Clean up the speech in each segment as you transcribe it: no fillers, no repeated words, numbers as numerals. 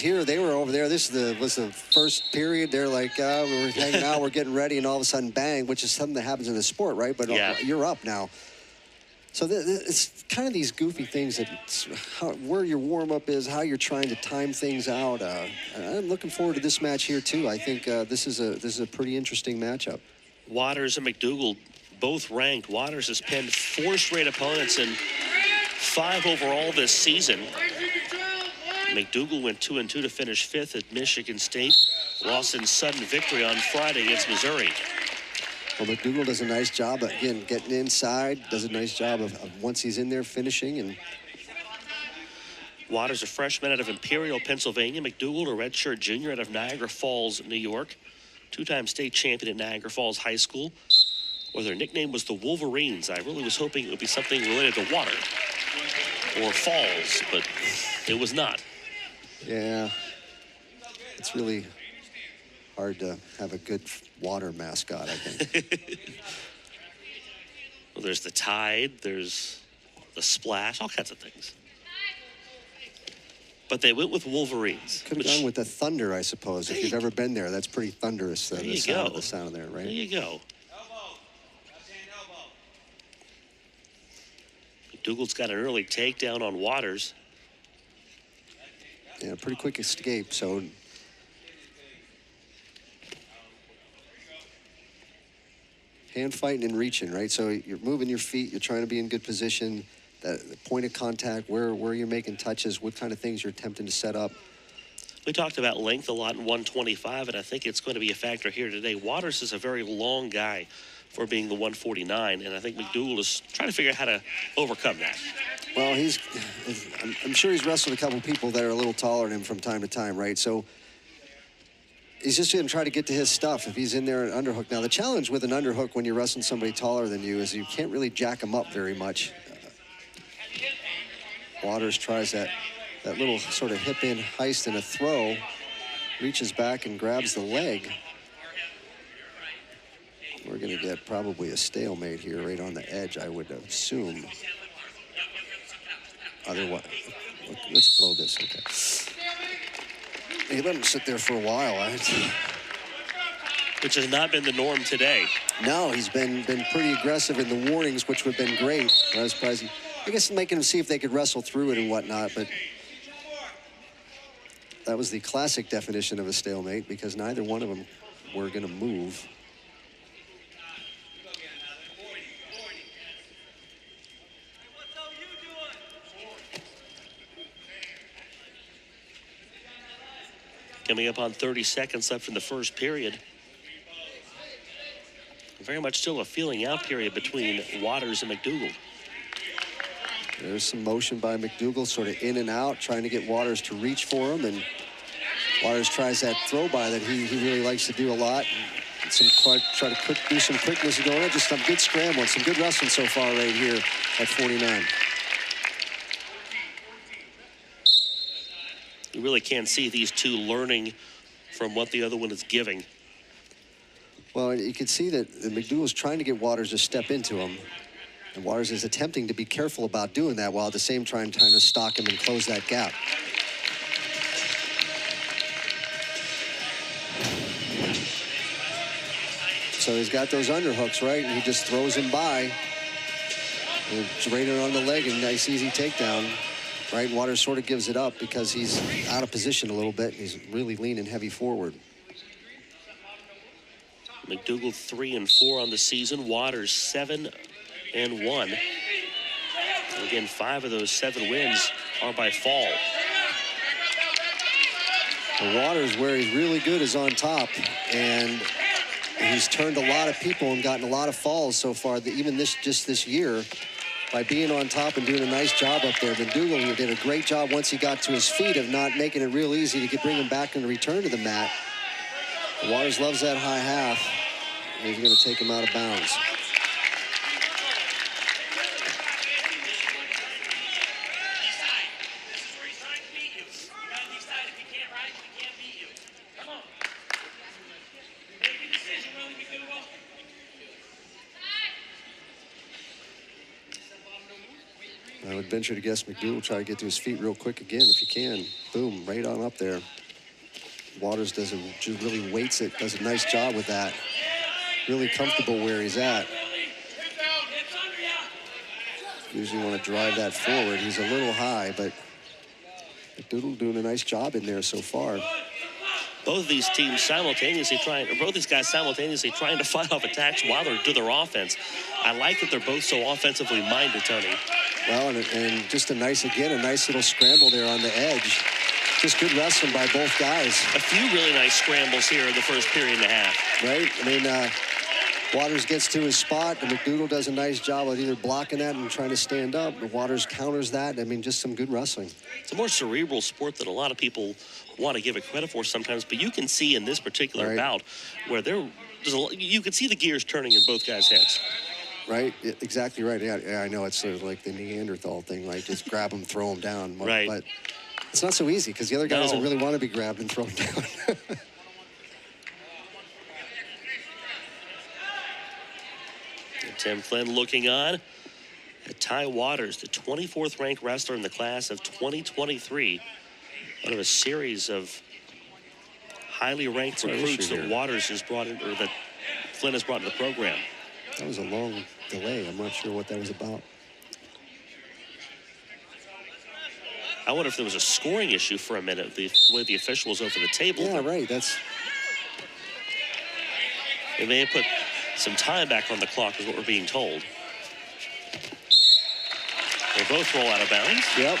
Here, they were over there. This was the first period. They're like, we were hanging out, we're getting ready, and all of a sudden, bang, which is something that happens in the sport, right? But you're up now. So it's kind of these goofy things that where your warm-up is, how you're trying to time things out. I'm looking forward to this match here too. I think this is a pretty interesting matchup. Waters and McDougald both ranked. Waters has pinned 4 straight opponents and 5 overall this season. McDougald went 2-2 to finish 5th at Michigan State. Lost in sudden victory on Friday against Missouri. Well, McDougald does a nice job, again, getting inside. Does a nice job of once he's in there, finishing. And Waters, a freshman out of Imperial, Pennsylvania. McDougald, a redshirt junior out of Niagara Falls, New York. 2-time state champion at Niagara Falls High School, where their nickname was the Wolverines. I really was hoping it would be something related to water or falls, but it was not. Yeah, it's really hard to have a good water mascot, I think. Well, there's the Tide, there's the Splash, all kinds of things. But they went with Wolverines. Could have gone with the Thunder, I suppose. If you've ever been there, that's pretty thunderous. The sound of there, right? There you go. McDougald's got an early takedown on Waters. Yeah, pretty quick escape, so hand fighting and reaching, right? So you're moving your feet, you're trying to be in good position, the point of contact, where you're making touches, what kind of things you're attempting to set up. We talked about length a lot in 125, and I think it's going to be a factor here today. Waters is a very long guy for being the 149, and I think McDougald is trying to figure out how to overcome that. Well, I'm sure he's wrestled a couple people that are a little taller than him from time to time, right? So he's just going to try to get to his stuff if he's in there an underhook. Now, the challenge with an underhook when you're wrestling somebody taller than you is you can't really jack him up very much. Waters tries that little sort of hip-in heist and a throw, reaches back and grabs the leg. We're going to get probably a stalemate here right on the edge, I would assume. Otherwise, let's blow this, okay. Hey, let him sit there for a while. Which has not been the norm today. No, he's been pretty aggressive in the warnings, which would have been great. I was surprised. I guess making them see if they could wrestle through it and whatnot, but that was the classic definition of a stalemate because neither one of them were going to move. Coming up on 30 seconds left in the first period. Very much still a feeling out period between Waters and McDougald. There's some motion by McDougald, sort of in and out, trying to get Waters to reach for him, and Waters tries that throw by that he really likes to do a lot. Try to do some quickness going on. Just some good scrambling, some good wrestling so far right here at 49. You really can see these two learning from what the other one is giving. Well, you can see that McDougald's trying to get Waters to step into him. And Waters is attempting to be careful about doing that while at the same time trying to stalk him and close that gap. So he's got those underhooks, right? And he just throws him by. And it's right on the leg, and nice easy takedown. Right, Waters sort of gives it up because he's out of position a little bit. He's really leaning heavy forward. McDougald 3-4 on the season. Waters 7-1. Again, 5 of those 7 wins are by fall. The Waters, where he's really good, is on top, and he's turned a lot of people and gotten a lot of falls so far. Even just this year. By being on top and doing a nice job up there. McDougald did a great job once he got to his feet of not making it real easy to bring him back and return to the mat. Waters loves that high half. He's going to take him out of bounds. I would venture to guess McDougald will try to get to his feet real quick again if he can. Boom, right on up there. Waters just really weights it, does a nice job with that. Really comfortable where he's at. Usually want to drive that forward. He's a little high, but McDougald doing a nice job in there so far. Both of these teams simultaneously both these guys simultaneously trying to fight off attacks while they're doing their offense. I like that they're both so offensively minded, Tony. Well, and just a nice little scramble there on the edge. Just good wrestling by both guys. A few really nice scrambles here in the first period and a half. Right? I mean, Waters gets to his spot, and McDougald does a nice job of either blocking that and trying to stand up. But Waters counters that. I mean, just some good wrestling. It's a more cerebral sport that a lot of people want to give it credit for sometimes, but you can see in this particular bout where you can see the gears turning in both guys' heads. Right, exactly right. Yeah, I know it's sort of like the Neanderthal thing, right? Just grab them, throw them down. Right. But it's not so easy because the other guy doesn't really want to be grabbed and thrown down. Tim Flynn looking on at Ty Waters, the 24th ranked wrestler in the class of 2023. One of a series of highly ranked recruits that Waters has brought in, or that Flynn has brought in the program. That was a long delay. I'm not sure what that was about. I wonder if there was a scoring issue for a minute, the way the official was over the table. Yeah, right. They may have put some time back on the clock is what we're being told. They both roll out of bounds. Yep.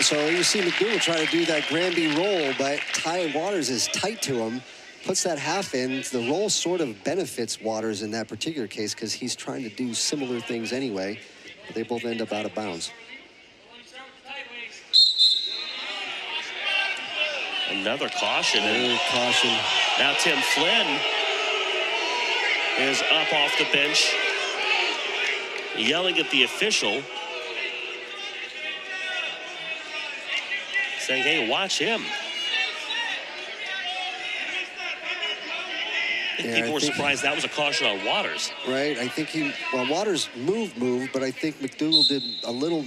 So you see McDougald try to do that Granby roll, but Ty Waters is tight to him, puts that half in. The roll sort of benefits Waters in that particular case because he's trying to do similar things anyway. But they both end up out of bounds. Another caution. Caution. Now Tim Flynn is up off the bench, yelling at the official, saying, hey, watch him. I think people were surprised that was a caution on Waters. Right. I think Waters moved, but I think McDougald did a little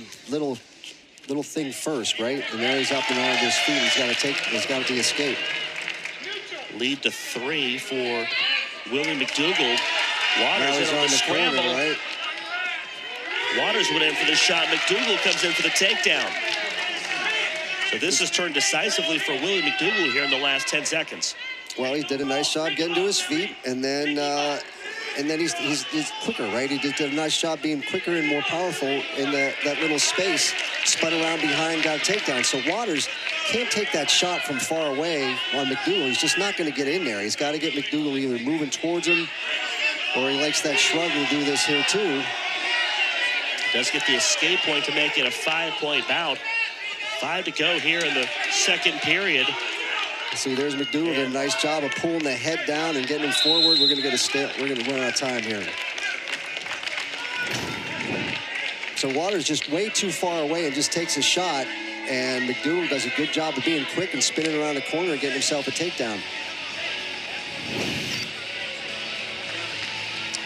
thing first, right? And now he's up and on his feet. He's got to be escape. Lead to 3 for Willie McDougald. Waters in on the scramble. Corner, right? Waters went in for the shot. McDougald comes in for the takedown. So this has turned decisively for Willie McDougald here in the last 10 seconds. Well, he did a nice job getting to his feet, and then he's quicker, right? He did a nice job being quicker and more powerful in that little space. Spun around behind, got a takedown. So Waters can't take that shot from far away on McDougald. He's just not going to get in there. He's got to get McDougald either moving towards him, or he likes that shrug to do this here too. Does get the escape point to make it a 5-point bout. 5 to go here in the second period. See, there's McDougald did a nice job of pulling the head down and getting him forward. We're going to run out of time here. So Waters just way too far away and just takes a shot, and McDougald does a good job of being quick and spinning around the corner and getting himself a takedown.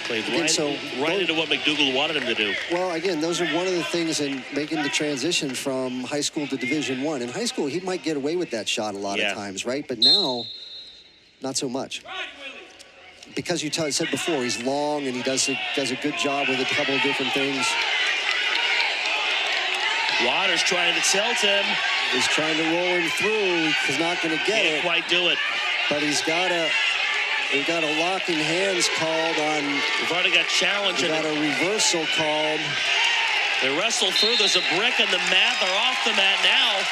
Played right into what McDougald wanted him to do. Well, again, those are one of the things in making the transition from high school to Division I. In high school, he might get away with that shot a lot of times, right? But now, not so much. Because you said before, he's long and he does a good job with a couple of different things. Waters trying to tilt him. He's trying to roll him through. He's not going to get it. Can't quite do it. But we've got a locking hands called on. We've already got challenge. We've got a reversal called. They wrestle through. There's a brick on the mat. They're off the mat now.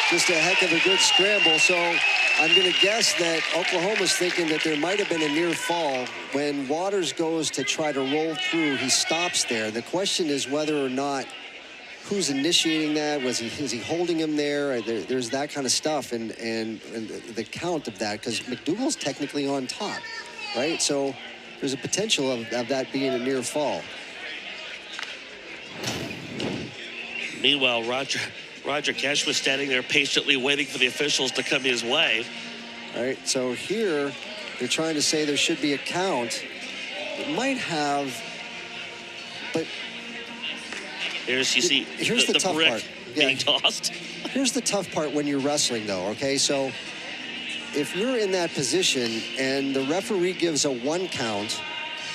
Just a heck of a good scramble. So I'm going to guess that Oklahoma's thinking that there might have been a near fall. When Waters goes to try to roll through, he stops there. The question is whether or not who's initiating that. Is he holding him there? There's that kind of stuff and the count of that, because McDougald's technically on top, right? So there's a potential of that being a near fall. Meanwhile, Roger Kesh was standing there patiently waiting for the officials to come his way. All right, so here they're trying to say there should be a count. It might have, but Here's, you see, here's the tough brick part. being tossed. Here's the tough part when you're wrestling, though, okay? So if you're in that position and the referee gives a 1 count,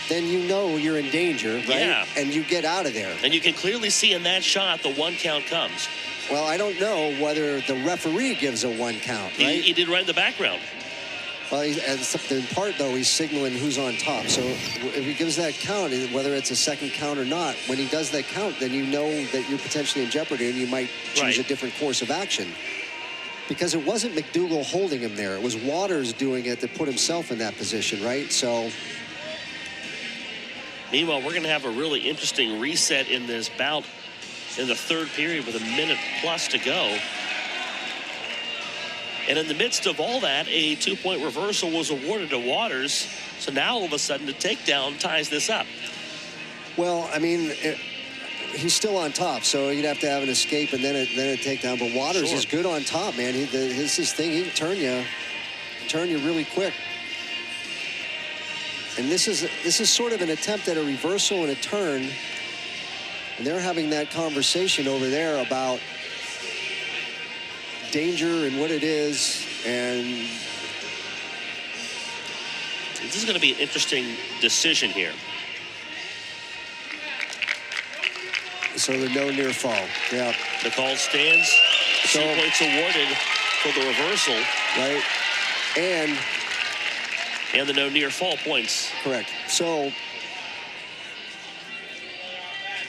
then you know you're in danger, right? Yeah. And you get out of there. And you can clearly see in that shot the 1 count comes. Well, I don't know whether the referee gives a 1 count, right? He did right in the background. Well, in part, though, he's signaling who's on top. So if he gives that count, whether it's a second count or not, when he does that count, then you know that you're potentially in jeopardy and you might choose a different course of action. Because it wasn't McDougald holding him there. It was Waters doing it that put himself in that position, right? So... Meanwhile, we're going to have a really interesting reset in this bout in the 3rd period with a minute plus to go. And in the midst of all that, a 2-point reversal was awarded to Waters. So now all of a sudden the takedown ties this up. Well, I mean, he's still on top, so you'd have to have an escape and then a takedown. But Waters is good on top, man. His thing, he can turn you really quick. And this is sort of an attempt at a reversal and a turn. And they're having that conversation over there about danger and what it is. And this is going to be an interesting decision here. So the no near fall. Yeah. The call stands. So 2 points awarded for the reversal. Right. And the no near fall points. Correct. So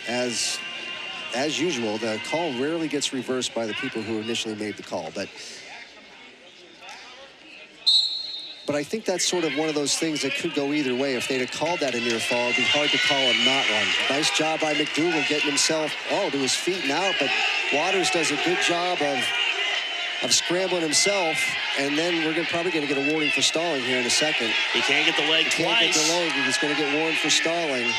as usual, the call rarely gets reversed by the people who initially made the call, but I think that's sort of one of those things that could go either way. If they'd have called that a near fall, it'd be hard to call it not one. Nice job by McDougald getting himself to his feet and out, but Waters does a good job of scrambling himself, and then we're probably going to get a warning for stalling here in a second. He can't get the leg twice. Can't get the leg. He's going to get warned for stalling.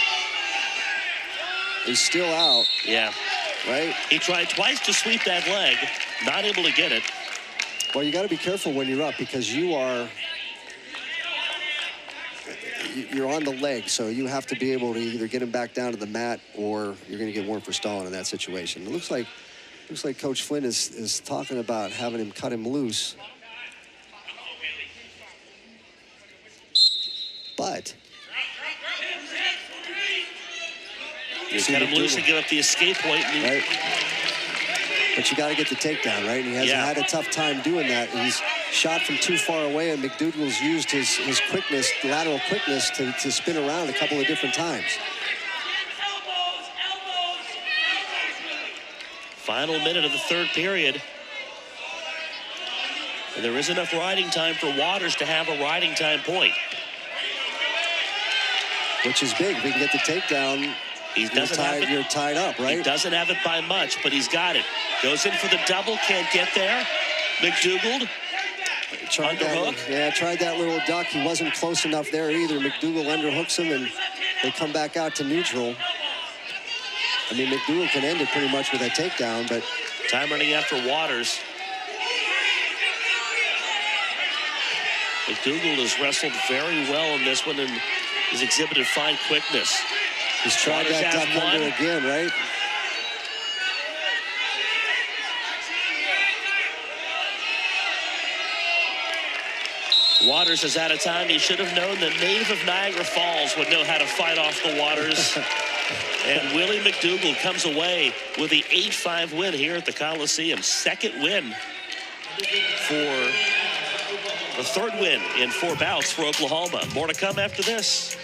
He's still out. Yeah. Right? He tried twice to sweep that leg, not able to get it. Well, you got to be careful when you're up because you're on the leg, so you have to be able to either get him back down to the mat or you're going to get warned for stalling in that situation. It looks like Coach Flynn is talking about having him cut him loose. But he's cut him loose and give up the escape point. Right. But you got to get the takedown, right? And he hasn't had a tough time doing that. He's shot from too far away, and McDougald's used his quickness, lateral quickness, to spin around a couple of different times. Final minute of the 3rd period. And there is enough riding time for Waters to have a riding time point. Which is big. If he can get the takedown, you're tied up, right? He doesn't have it by much, but he's got it. Goes in for the double, can't get there. McDougald, tried that little duck. He wasn't close enough there either. McDougald underhooks him, and they come back out to neutral. I mean, McDougald can end it pretty much with a takedown, but... Time running out for Waters. McDougald has wrestled very well in this one and has exhibited fine quickness. He's tried that duck under again, right? Waters is out of time. He should have known that native of Niagara Falls would know how to fight off the Waters. And Willie McDougald comes away with the 8-5 win here at the Coliseum. 2nd win for the 3rd win in 4 bouts for Oklahoma. More to come after this.